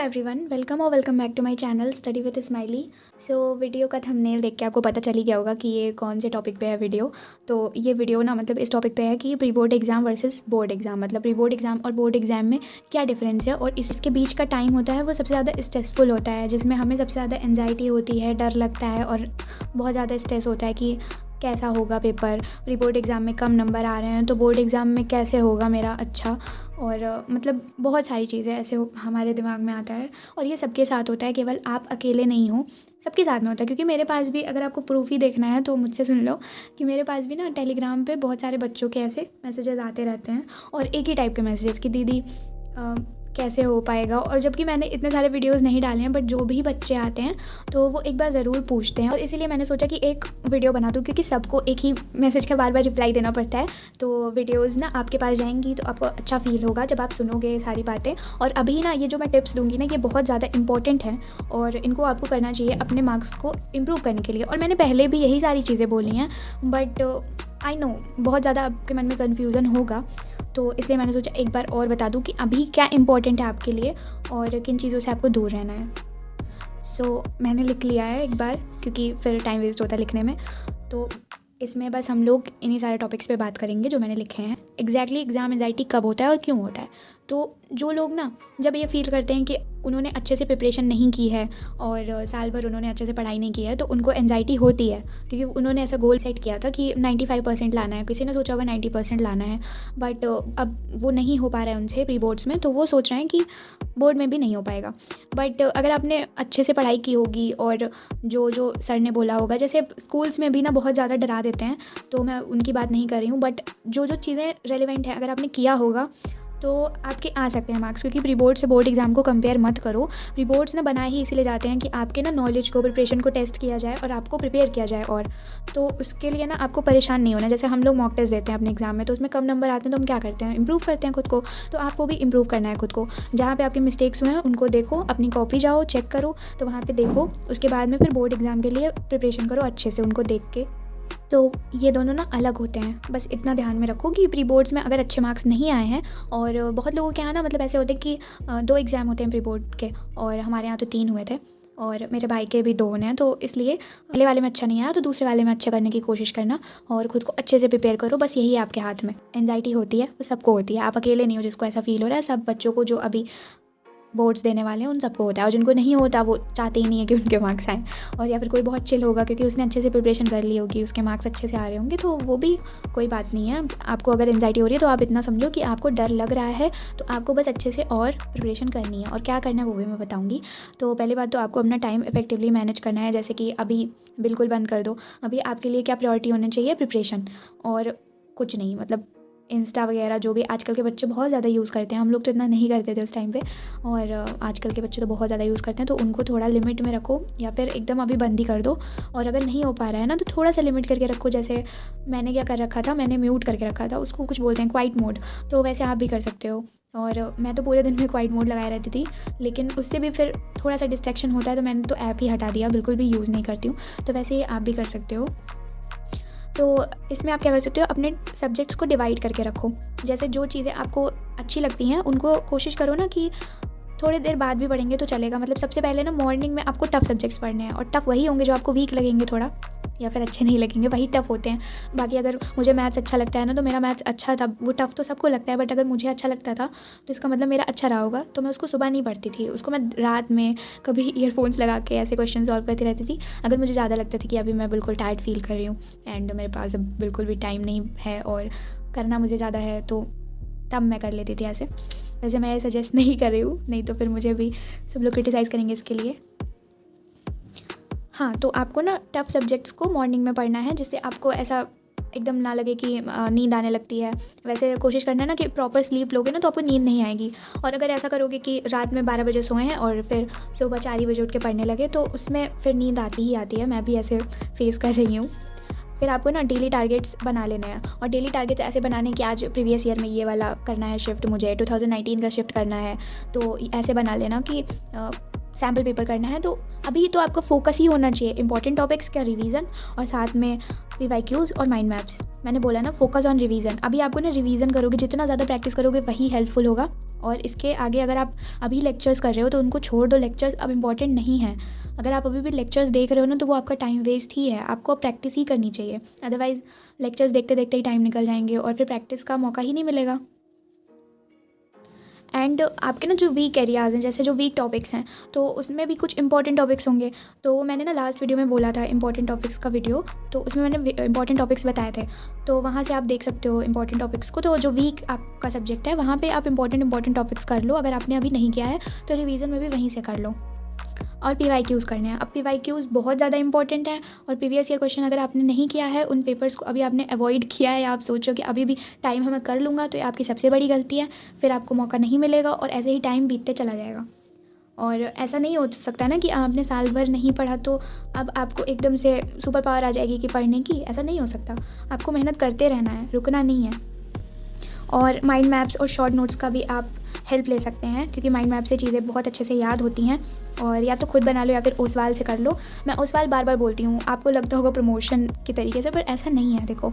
Everyone, welcome और welcome back to my channel study with Smiley. So video का thumbnail देख के आपको पता चल ही गया होगा कि ये कौन से टॉपिक पे है वीडियो। तो ये वीडियो ना मतलब इस टॉपिक पे है कि pre board exam versus board exam, मतलब प्री बोर्ड एग्ज़ाम और बोर्ड एग्ज़ाम में क्या डिफरेंस है और इसके बीच का टाइम होता है वो सबसे ज़्यादा स्ट्रेसफुल होता है, जिसमें हमें सबसे ज़्यादा एंजाइटी होती है, डर लगता है और बहुत ज़्यादा स्ट्रेस होता है कि कैसा होगा पेपर। प्री बोर्ड एग्ज़ाम में कम नंबर आ रहे हैं तो बोर्ड एग्ज़ाम में कैसे होगा मेरा अच्छा, और मतलब बहुत सारी चीज़ें ऐसे हमारे दिमाग में आता है। और ये सबके साथ होता है, केवल आप अकेले नहीं हो, सबके साथ में होता है। क्योंकि मेरे पास भी, अगर आपको प्रूफ ही देखना है तो मुझसे सुन लो कि मेरे पास भी ना टेलीग्राम पे बहुत सारे बच्चों के ऐसे मैसेजेस आते रहते हैं और एक ही टाइप के मैसेजेस कि दीदी कैसे हो पाएगा। और जबकि मैंने इतने सारे वीडियोस नहीं डाले हैं, बट जो भी बच्चे आते हैं तो वो एक बार ज़रूर पूछते हैं, और इसीलिए मैंने सोचा कि एक वीडियो बना दूँ, क्योंकि सबको एक ही मैसेज का बार बार रिप्लाई देना पड़ता है। तो वीडियोज़ ना आपके पास जाएंगी तो आपको अच्छा फील होगा जब आप सुनोगे ये सारी बातें। और अभी ना ये जो मैं टिप्स दूँगी ना, ये बहुत ज़्यादा इंपॉर्टेंट है और इनको आपको करना चाहिए अपने मार्क्स को इम्प्रूव करने के लिए। और मैंने पहले भी यही सारी चीज़ें बोली हैं, बट आई नो बहुत ज़्यादा आपके मन में कन्फ्यूज़न होगा, तो इसलिए मैंने सोचा एक बार और बता दूं कि अभी क्या इम्पोर्टेंट है आपके लिए और किन चीज़ों से आपको दूर रहना है। सो मैंने लिख लिया है एक बार, क्योंकि फिर टाइम वेस्ट होता है लिखने में। तो इसमें बस हम लोग इन्हीं सारे टॉपिक्स पे बात करेंगे जो मैंने लिखे हैं। एग्जैक्टली एग्ज़ाम एंजाइटी कब होता है और क्यों होता है। तो जो लोग ना जब ये फील करते हैं कि उन्होंने अच्छे से प्रिपरेशन नहीं की है और साल भर उन्होंने अच्छे से पढ़ाई नहीं की है, तो उनको एंजाइटी होती है, क्योंकि उन्होंने ऐसा गोल सेट किया था कि 95% लाना है। किसी ने सोचा होगा 90% लाना है, बट अब वो नहीं हो पा रहा है उनसे प्री बोर्ड्स में, तो वो सोच रहे हैं कि बोर्ड में भी नहीं हो पाएगा। बट अगर आपने अच्छे से पढ़ाई की होगी और जो जो सर ने बोला होगा, जैसे स्कूल्स में भी ना बहुत ज़्यादा डरा देते हैं, तो मैं उनकी बात नहीं कर रही हूँ, बट जो जो चीज़ें रेलिवेंट हैं अगर आपने किया होगा तो आपके आ सकते हैं मार्क्स। क्योंकि प्री बोर्ड से बोर्ड एग्ज़ाम को कंपेयर मत करो। प्री बोर्ड्स ना बनाए ही इसीलिए जाते हैं कि आपके ना नॉलेज को, प्रिपरेशन को टेस्ट किया जाए और आपको प्रिपेयर किया जाए। और तो उसके लिए ना आपको परेशान नहीं होना। जैसे हम लोग मॉक टेस्ट देते हैं अपने एग्ज़ाम में, तो उसमें कम नंबर आते हैं तो हम क्या करते हैं, इंप्रूव करते हैं खुद को। तो आपको भी इंप्रूव करना है खुद को। जहाँ पे आपके मिस्टेक्स हुए हैं उनको देखो, अपनी कॉपी जाओ चेक करो, तो वहाँ पे देखो। उसके बाद में फिर बोर्ड एग्ज़ाम के लिए प्रिपरेशन करो अच्छे से उनको देख के। तो ये दोनों ना अलग होते हैं, बस इतना ध्यान में रखो कि प्री बोर्ड्स में अगर अच्छे मार्क्स नहीं आए हैं, और बहुत लोगों के यहाँ ना मतलब ऐसे होते हैं कि 2 एग्ज़ाम होते हैं प्री बोर्ड के, और हमारे यहाँ तो 3 हुए थे, और मेरे भाई के भी 2 होने हैं। तो इसलिए पहले वाले में अच्छा नहीं आया तो दूसरे वाले में अच्छा करने की कोशिश करना और ख़ुद को अच्छे से प्रिपेयर करो। बस यही है आपके हाथ में। एंजाइटी होती है, वो सबको होती है, आप अकेले नहीं हो जिसको ऐसा फील हो रहा है। सब बच्चों को जो अभी बोर्ड्स देने वाले हैं उन सबको होता है, और जिनको नहीं होता वो चाहते ही नहीं है कि उनके मार्क्स आएँ। और या फिर कोई बहुत चिल होगा क्योंकि उसने अच्छे से प्रिपरेशन कर ली होगी, उसके मार्क्स अच्छे से आ रहे होंगे, तो वो भी कोई बात नहीं है। आपको अगर एंजाइटी हो रही है तो आप इतना समझो कि आपको डर लग रहा है, तो आपको बस अच्छे से और प्रिपरेशन करनी है। और क्या करना है वो भी मैं बताऊँगी। तो पहली बात तो आपको अपना टाइम इफेक्टिवली मैनेज करना है। जैसे कि अभी बिल्कुल बंद कर दो, अभी आपके लिए क्या प्रायोरिटी होनी चाहिए, प्रिपरेशन और कुछ नहीं। मतलब इंस्टा वगैरह जो भी आजकल के बच्चे बहुत ज़्यादा यूज़ करते हैं, हम लोग तो इतना नहीं करते थे उस टाइम पे, और आजकल के बच्चे तो बहुत ज़्यादा यूज़ करते हैं, तो उनको थोड़ा लिमिट में रखो, या फिर एकदम अभी बंद ही कर दो। और अगर नहीं हो पा रहा है ना तो थोड़ा सा लिमिट करके रखो। जैसे मैंने क्या कर रखा था, मैंने म्यूट करके रखा था, उसको कुछ बोलते हैं क्वाइट मोड, तो वैसे आप भी कर सकते हो। और मैं तो पूरे दिन में क्वाइट मोड लगाए रहती थी, लेकिन उससे भी फिर थोड़ा सा डिस्ट्रैक्शन होता है, तो मैंने तो ऐप ही हटा दिया, बिल्कुल भी यूज़ नहीं करती हूँ। तो वैसे ही आप भी कर सकते हो। तो इसमें आप क्या कर सकते हो, अपने सब्जेक्ट्स को डिवाइड करके रखो। जैसे जो चीज़ें आपको अच्छी लगती हैं उनको कोशिश करो ना कि थोड़ी देर बाद भी पढ़ेंगे तो चलेगा। मतलब सबसे पहले ना मॉर्निंग में आपको टफ़ सब्जेक्ट्स पढ़ने हैं, और टफ़ वही होंगे जो आपको वीक लगेंगे थोड़ा, या फिर अच्छे नहीं लगेंगे, वही टफ़ होते हैं। बाकी अगर मुझे मैथ्स अच्छा लगता है ना, तो मेरा मैथ्स अच्छा था। वो टफ़ तो सबको लगता है, बट अगर मुझे अच्छा लगता था तो इसका मतलब मेरा अच्छा रहा होगा। तो मैं उसको सुबह नहीं पढ़ती थी, उसको मैं रात में कभी ईयरफोन्स लगा के ऐसे क्वेश्चन सॉल्व करती रहती थी। अगर मुझे ज़्यादा लगता था कि अभी मैं बिल्कुल टायर्ड फील कर रही हूँ एंड मेरे पास अब बिल्कुल भी टाइम नहीं है और करना मुझे ज़्यादा है, तो तब मैं कर लेती थी ऐसे। वैसे मैं सजेस्ट नहीं कर रही हूँ, नहीं तो फिर मुझे भी सब लोग क्रिटिसाइज़ करेंगे इसके लिए। हाँ, तो आपको ना टफ़ सब्जेक्ट्स को मॉर्निंग में पढ़ना है, जिससे आपको ऐसा एकदम ना लगे कि नींद आने लगती है। वैसे कोशिश करना ना कि प्रॉपर स्लीप लोगे ना तो आपको नींद नहीं आएगी। और अगर ऐसा करोगे कि रात में 12 बजे सोए हैं और फिर सुबह 4 ही बजे उठ के पढ़ने लगे, तो उसमें फिर नींद आती ही आती है। मैं भी ऐसे फेस कर रही हूँ। फिर आपको ना डेली टारगेट्स बना लेने हैं, और डेली टारगेट्स ऐसे बनाने कि आज प्रीवियस ईयर में ये वाला करना है शिफ्ट, मुझे 2019 का शिफ्ट करना है, तो ऐसे बना लेना कि सैम्पल पेपर करना है। तो अभी तो आपका फोकस ही होना चाहिए इंपॉर्टेंट टॉपिक्स का रिवीजन, और साथ में PYQs और माइंड मैप्स। मैंने बोला ना, फोकस ऑन रिवीजन। अभी आपको ना रिवीजन करोगे, जितना ज़्यादा प्रैक्टिस करोगे वही हेल्पफुल होगा और इसके आगे अगर आप अभी लेक्चर्स कर रहे हो तो उनको छोड़ दो, लेक्चर्स अब इम्पॉर्टेंट नहीं है। अगर आप अभी भी लेक्चर्स देख रहे हो ना तो वो आपका टाइम वेस्ट ही है, आपको प्रैक्टिस ही करनी चाहिए। अदरवाइज़ लेक्चर्स देखते देखते ही टाइम निकल जाएंगे और फिर प्रैक्टिस का मौका ही नहीं मिलेगा। एंड आपके ना जो वीक एरियाज़ हैं, जैसे जो वीक टॉपिक्स हैं, तो उसमें भी कुछ इंपॉर्टेंट टॉपिक्स होंगे। तो मैंने ना लास्ट वीडियो में बोला था इंपॉर्टेंट टॉपिक्स का वीडियो, तो उसमें मैंने इंपॉर्टेंट टॉपिक्स बताए थे, तो वहाँ से आप देख सकते हो इंपॉर्टेंट टॉपिक्स को। तो जो वीक आपका सब्जेक्ट है वहाँ पे आप इंपॉर्टेंट टॉपिक्स कर लो। अगर आपने अभी नहीं किया है तो रिवीजन में भी वहीं से कर लो। और PYQs करने हैं। अब PYQs बहुत ज़्यादा इंपॉर्टेंट है, और प्रीवियस ईयर क्वेश्चन अगर आपने नहीं किया है, उन पेपर्स को अभी आपने अवॉइड किया है, या आप सोचो कि अभी भी टाइम है मैं कर लूँगा, तो ये आपकी सबसे बड़ी गलती है। फिर आपको मौका नहीं मिलेगा और ऐसे ही टाइम बीतते चला जाएगा। और ऐसा नहीं हो सकता ना कि आपने साल भर नहीं पढ़ा तो अब आपको एकदम से सुपर पावर आ जाएगी कि पढ़ने की, ऐसा नहीं हो सकता। आपको मेहनत करते रहना है, रुकना नहीं है। और माइंड मैप्स और शॉर्ट नोट्स का भी आप हेल्प ले सकते हैं, क्योंकि माइंड मैप से चीज़ें बहुत अच्छे से याद होती हैं। और या तो खुद बना लो या फिर ओसवाल से कर लो। मैं ओसवाल बार बार बोलती हूँ, आपको लगता होगा प्रमोशन की तरीके से, पर ऐसा नहीं है। देखो,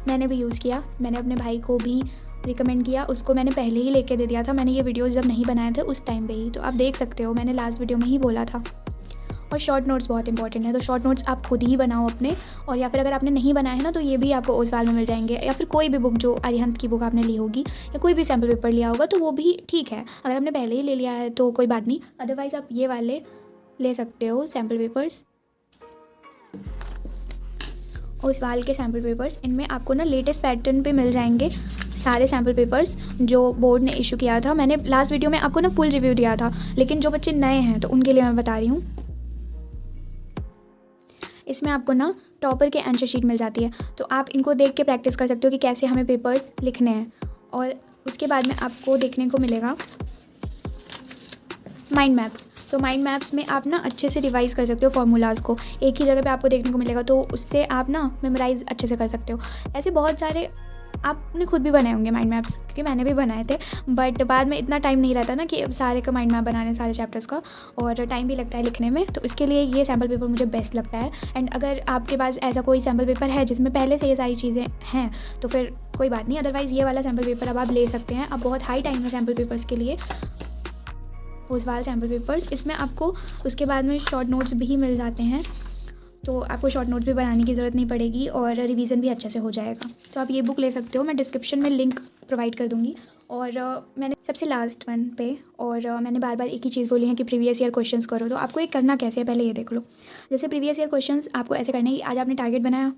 मैंने भी यूज़ किया, मैंने अपने भाई को भी रिकमेंड किया, उसको मैंने पहले ही लेके दे दिया था। मैंने ये वीडियोज़ जब नहीं बनाए थे उस टाइम पे ही, तो आप देख सकते हो, मैंने लास्ट वीडियो में ही बोला था। और शॉर्ट नोट्स बहुत इंपॉर्टेंट है, तो शॉर्ट नोट्स आप खुद ही बनाओ अपने। और या फिर अगर आपने नहीं बनाए हैं ना, तो ये भी आपको ओसवाल में मिल जाएंगे, या फिर कोई भी बुक जो अरिहंत की बुक आपने ली होगी या कोई भी सैम्पल पेपर लिया होगा तो वो भी ठीक है। अगर आपने पहले ही ले लिया है तो कोई बात नहीं, अदरवाइज़ आप ये वाले ले सकते हो सैम्पल पेपर्स, ओसवाल के सैम्पल पेपर्स। इनमें आपको ना लेटेस्ट पैटर्न पे मिल जाएंगे सारे सैम्पल पेपर्स जो बोर्ड ने इशू किया था। मैंने लास्ट वीडियो में आपको ना फुल रिव्यू दिया था, लेकिन जो बच्चे नए हैं तो उनके लिए मैं बता रही हूँ। इसमें आपको ना टॉपर के आंसर शीट मिल जाती है, तो आप इनको देख के प्रैक्टिस कर सकते हो कि कैसे हमें पेपर्स लिखने हैं। और उसके बाद में आपको देखने को मिलेगा माइंड मैप्स। तो माइंड मैप्स में आप ना अच्छे से रिवाइज़ कर सकते हो फॉर्मूलाज़ को, एक ही जगह पे आपको देखने को मिलेगा, तो उससे आप ना मेमोराइज़ अच्छे से कर सकते हो। ऐसे बहुत सारे आपने खुद भी बनाए होंगे माइंड मैप्स, क्योंकि मैंने भी बनाए थे, बट बाद में इतना टाइम नहीं रहता ना कि सारे का माइंड मैप बनाने, सारे चैप्टर्स का, और टाइम भी लगता है लिखने में। तो इसके लिए ये सैम्पल पेपर मुझे बेस्ट लगता है। एंड अगर आपके पास ऐसा कोई सैम्पल पेपर है जिसमें पहले से ये सारी चीज़ें हैं तो फिर कोई बात नहीं, अदरवाइज़ ये वाला सैम्पल पेपर अब आप ले सकते हैं। अब बहुत हाई टाइम है सैम्पल पेपर्स के लिए, ओसवाल सैम्पल पेपर्स। इसमें आपको उसके बाद में शॉर्ट नोट्स भी मिल जाते हैं, तो आपको शॉर्ट नोट भी बनाने की ज़रूरत नहीं पड़ेगी और रिवीजन भी अच्छे से हो जाएगा। तो आप ये बुक ले सकते हो, मैं डिस्क्रिप्शन में लिंक प्रोवाइड कर दूँगी। और मैंने सबसे लास्ट वन पे, और मैंने बार बार एक ही चीज़ बोली है कि प्रीवियस ईयर क्वेश्चंस करो। तो आपको ये करना कैसे है पहले ये देख लो। जैसे प्रीवियस ईयर क्वेश्चंस आपको ऐसे करने हैं कि आज आपने टारगेट बनाया,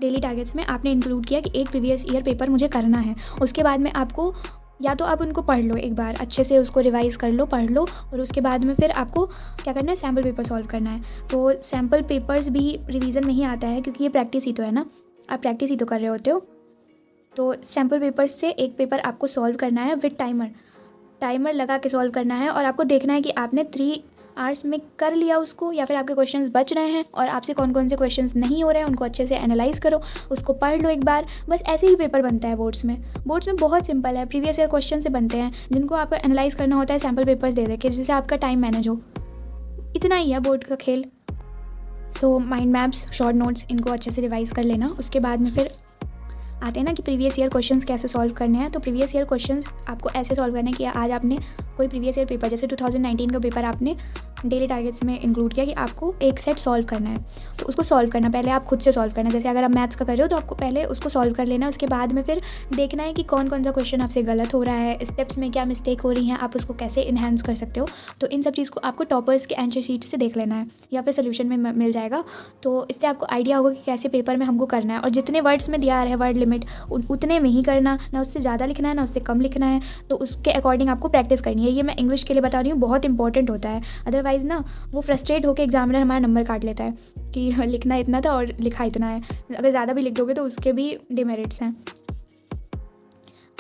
डेली टारगेट्स में आपने इंक्लूड किया कि एक प्रीवियस ईयर पेपर मुझे करना है। उसके बाद में आपको या तो आप उनको पढ़ लो, एक बार अच्छे से उसको रिवाइज़ कर लो, पढ़ लो, और उसके बाद में फिर आपको क्या करना है, सैम्पल पेपर सॉल्व करना है। तो सैम्पल पेपर्स भी रिवीजन में ही आता है, क्योंकि ये प्रैक्टिस ही तो है ना, आप प्रैक्टिस ही तो कर रहे होते हो। तो सैम्पल पेपर्स से एक पेपर आपको सॉल्व करना है विद टाइमर लगा के सॉल्व करना है, और आपको देखना है कि आपने 3 आवर्स में कर लिया उसको, या फिर आपके क्वेश्चंस बच रहे हैं और आपसे कौन कौन से क्वेश्चंस नहीं हो रहे हैं, उनको अच्छे से एनालाइज करो, उसको पढ़ लो एक बार। बस ऐसे ही पेपर बनता है बोर्ड्स में बहुत सिंपल है, प्रीवियस ईयर क्वेश्चन से बनते हैं जिनको आपको एनालाइज करना होता है सैम्पल पेपर्स दे दे के, जिससे आपका टाइम मैनेज हो। इतना ही है बोर्ड का खेल। So mind maps, short notes, इनको अच्छे से रिवाइज़ कर लेना। उसके बाद में फिर आते हैं ना कि प्रीवियस ईयर क्वेश्चंस कैसे सॉल्व करने हैं। तो प्रीवियस ईयर क्वेश्चंस आपको ऐसे सॉल्व करने कि आज आपने कोई प्रीवियस ईयर पेपर, जैसे 2019 का पेपर आपने डेली टारगेट्स में इंक्लूड किया कि आपको एक सेट सॉल्व करना है, तो उसको सॉल्व करना पहले आप खुद से सॉल्व करना। जैसे अगर आप मैथ्स का कर रहे हो तो आपको पहले उसको सॉल्व कर लेना, उसके बाद में फिर देखना है कि कौन कौन सा क्वेश्चन आपसे गलत हो रहा है, स्टेप्स में क्या मिस्टेक हो रही हैं, आप उसको कैसे इन्हेंस कर सकते हो। तो इन सब चीज़ को आपको टॉपर्स के आंसर शीट से देख लेना है, या फिर सोल्यूशन में मिल जाएगा। तो इससे आपको आइडिया होगा कि कैसे पेपर में हमको करना है, और जितने वर्ड्स में दिया है वर्ड लिमिट उतने में ही करना, ना उससे ज़्यादा लिखना है ना उससे कम लिखना है। तो उसके अकॉर्डिंग आपको प्रैक्टिस करनी है। ये मैं इंग्लिश के लिए बता रही हूँ, बहुत इंपॉर्टेंट होता है, अदरवाइज़ ना वो फ्रस्ट्रेट होकर एग्जामिनर हमारा नंबर काट लेता है कि लिखना इतना था और लिखा इतना है। अगर ज़्यादा भी लिख दोगे तो उसके भी डिमेरिट्स हैं।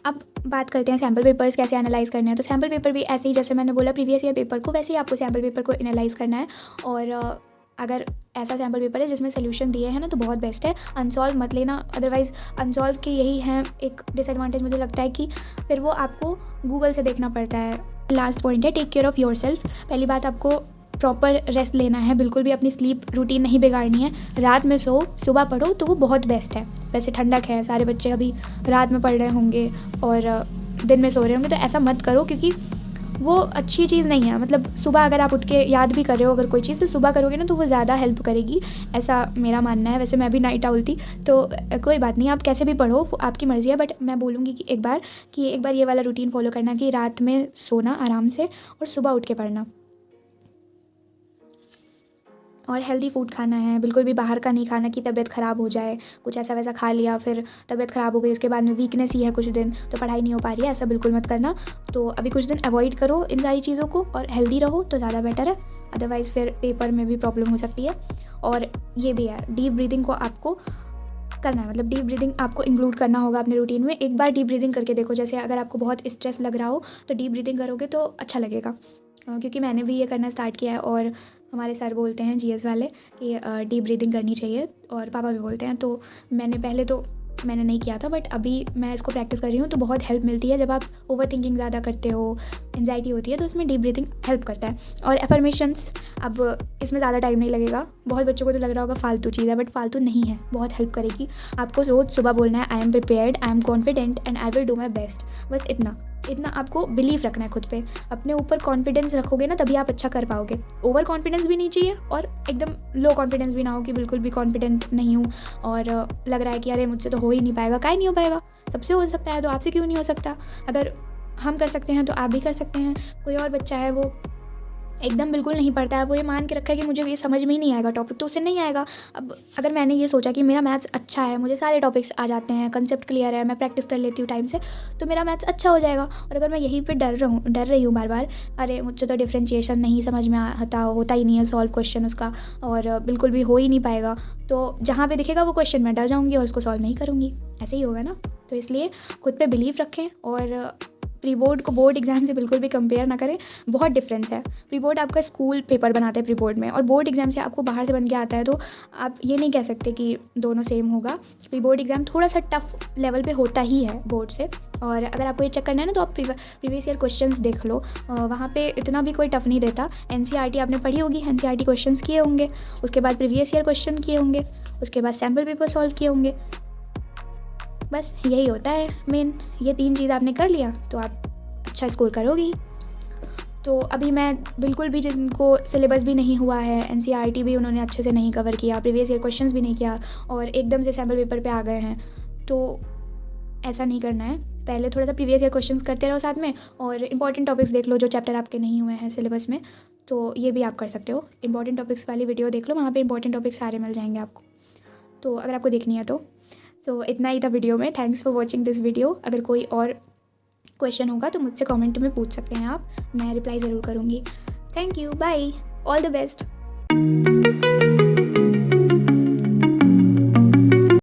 अब बात करते हैं सैम्पल पेपर्स कैसे एनालाइज करने हैं। तो सैम्पल पेपर भी ऐसे ही, जैसे मैंने बोला प्रीवियस ईयर पेपर को, वैसे ही आपको सैम्पल पेपर को एनालाइज करना है। और अगर ऐसा सैम्पल पेपर है जिसमें सोल्यूशन दिए हैं ना तो बहुत बेस्ट है, अनसॉल्व मत लेना। अदरवाइज़ अनसॉल्व के यही है एक डिसएडवांटेज मुझे लगता है कि फिर वो आपको गूगल से देखना पड़ता है। लास्ट पॉइंट है टेक केयर ऑफ़ योरसेल्फ। पहली बात, आपको प्रॉपर रेस्ट लेना है, बिल्कुल भी अपनी स्लीप रूटीन नहीं बिगाड़नी है। रात में सो, सुबह पढ़ो, तो वो बहुत बेस्ट है। वैसे ठंडक है, सारे बच्चे अभी रात में पढ़ रहे होंगे और दिन में सो रहे होंगे, तो ऐसा मत करो क्योंकि वो अच्छी चीज़ नहीं है। मतलब सुबह अगर आप उठ के याद भी कर रहे हो अगर कोई चीज़, तो सुबह करोगे ना तो वो ज़्यादा हेल्प करेगी, ऐसा मेरा मानना है। वैसे मैं भी नाइट आउल थी, तो कोई बात नहीं, आप कैसे भी पढ़ो वो आपकी मर्ज़ी है, बट मैं बोलूँगी कि एक बार ये वाला रूटीन फॉलो करना कि रात में सोना आराम से और सुबह उठ के पढ़ना। और हेल्दी फूड खाना है, बिल्कुल भी बाहर का नहीं खाना कि तबीयत ख़राब हो जाए, कुछ ऐसा वैसा खा लिया फिर तबीयत ख़राब हो गई, उसके बाद में वीकनेस ही है कुछ दिन तो पढ़ाई नहीं हो पा रही है, ऐसा बिल्कुल मत करना। तो अभी कुछ दिन अवॉइड करो इन सारी चीज़ों को और हेल्दी रहो तो ज़्यादा बेटर है, अदरवाइज़ फिर पेपर में भी प्रॉब्लम हो सकती है। और ये भी है, डीप ब्रीदिंग को आपको करना है, मतलब डीप ब्रीदिंग आपको इंक्लूड करना होगा अपने रूटीन में। एक बार डीप ब्रीदिंग करके देखो, जैसे अगर आपको बहुत स्ट्रेस लग रहा हो तो डीप ब्रीदिंग करोगे तो अच्छा लगेगा, क्योंकि मैंने भी ये करना स्टार्ट किया है और हमारे सर बोलते हैं जीएस वाले कि डीप ब्रीदिंग करनी चाहिए और पापा भी बोलते हैं। तो मैंने नहीं किया था, बट अभी मैं इसको प्रैक्टिस कर रही हूँ तो बहुत हेल्प मिलती है। जब आप ओवर थिंकिंग ज़्यादा करते हो, एंजाइटी होती है, तो उसमें डीप ब्रीदिंग हेल्प करता है। और एफर्मेशंस, अब इसमें ज़्यादा टाइम नहीं लगेगा, बहुत बच्चों को तो लग रहा होगा फालतू चीज़ है, बट फालतू नहीं है, बहुत हेल्प करेगी। आपको रोज़ सुबह बोलना है I am prepared, I am confident and I will do my best. बस इतना आपको बिलीव रखना है खुद पे, अपने ऊपर कॉन्फिडेंस रखोगे ना तभी आप अच्छा कर पाओगे। ओवर कॉन्फिडेंस भी नहीं चाहिए और एकदम लो कॉन्फिडेंस भी ना हो कि बिल्कुल भी कॉन्फिडेंट नहीं हूँ और लग रहा है कि अरे मुझसे तो हो ही नहीं पाएगा। काहे नहीं हो पाएगा, सबसे हो सकता है, तो आपसे क्यों नहीं हो सकता? अगर हम कर सकते हैं तो आप भी कर सकते हैं। कोई और बच्चा है वो एकदम बिल्कुल नहीं पढ़ता है, वो ये मान के रखा है कि मुझे ये समझ में ही नहीं आएगा टॉपिक, तो उसे नहीं आएगा। अब अगर मैंने ये सोचा कि मेरा मैथ्स अच्छा है, मुझे सारे टॉपिक्स आ जाते हैं, कंसेप्ट क्लियर है, मैं प्रैक्टिस कर लेती हूँ टाइम से, तो मेरा मैथ्स अच्छा हो जाएगा। और अगर मैं यहीं पे डर रही हूँ बार बार, अरे मुझसे तो डिफ्रेंशिएशन नहीं समझ में होता ही नहीं है सॉल्व क्वेश्चन उसका, और बिल्कुल भी हो ही नहीं पाएगा, तो जहाँ पर दिखेगा वो क्वेश्चन मैं डर जाऊँगी और उसको सॉल्व नहीं करूँगी, ऐसे ही होगा ना। तो इसलिए खुद पर बिलीव रखें और प्री बोर्ड को बोर्ड एग्जाम से बिल्कुल भी कंपेयर ना करें, बहुत डिफरेंस है। प्री बोर्ड आपका स्कूल पेपर बनाते हैं प्री बोर्ड में, और बोर्ड एग्जाम से आपको बाहर से बन के आता है, तो आप ये नहीं कह सकते कि दोनों सेम होगा। प्री बोर्ड एग्जाम थोड़ा सा टफ लेवल पे होता ही है बोर्ड से, और अगर आपको ये चेक करना है ना तो आप प्रीवियस ईयर क्वेश्चंस देख लो, वहाँ पे इतना भी कोई टफ नहीं देता। एनसीईआरटी आपने पढ़ी होगी, एनसीईआरटी क्वेश्चंस किए होंगे, उसके बाद प्रीवियस ईयर क्वेश्चन किए होंगे, उसके बाद सैम्पल पेपर सॉल्व किए होंगे, बस यही होता है मेन। ये 3 चीज़ आपने कर लिया तो आप अच्छा स्कोर करोगी। तो अभी मैं बिल्कुल भी, जिनको सिलेबस भी नहीं हुआ है, एनसीईआरटी भी उन्होंने अच्छे से नहीं कवर किया, प्रीवियस ईयर क्वेश्चंस भी नहीं किया और एकदम से सैम्पल पेपर पे आ गए हैं, तो ऐसा नहीं करना है। पहले थोड़ा सा प्रीवियस ईयर क्वेश्चंस करते रहो साथ में, और इंपॉर्टेंट टॉपिक्स देख लो जो चैप्टर आपके नहीं हुए हैं सिलेबस में, तो ये भी आप कर सकते हो। इंपॉर्टेंट टॉपिक्स वाली वीडियो देख लो, वहाँ पे इंपॉर्टेंट टॉपिक्स सारे मिल जाएंगे आपको, तो अगर आपको देखनी है तो। सो इतना ही था वीडियो में। Thanks for watching this video. अगर कोई और क्वेश्चन होगा तो मुझसे कमेंट में पूछ सकते हैं आप, मैं रिप्लाई ज़रूर करूँगी। Thank you, bye, all the best.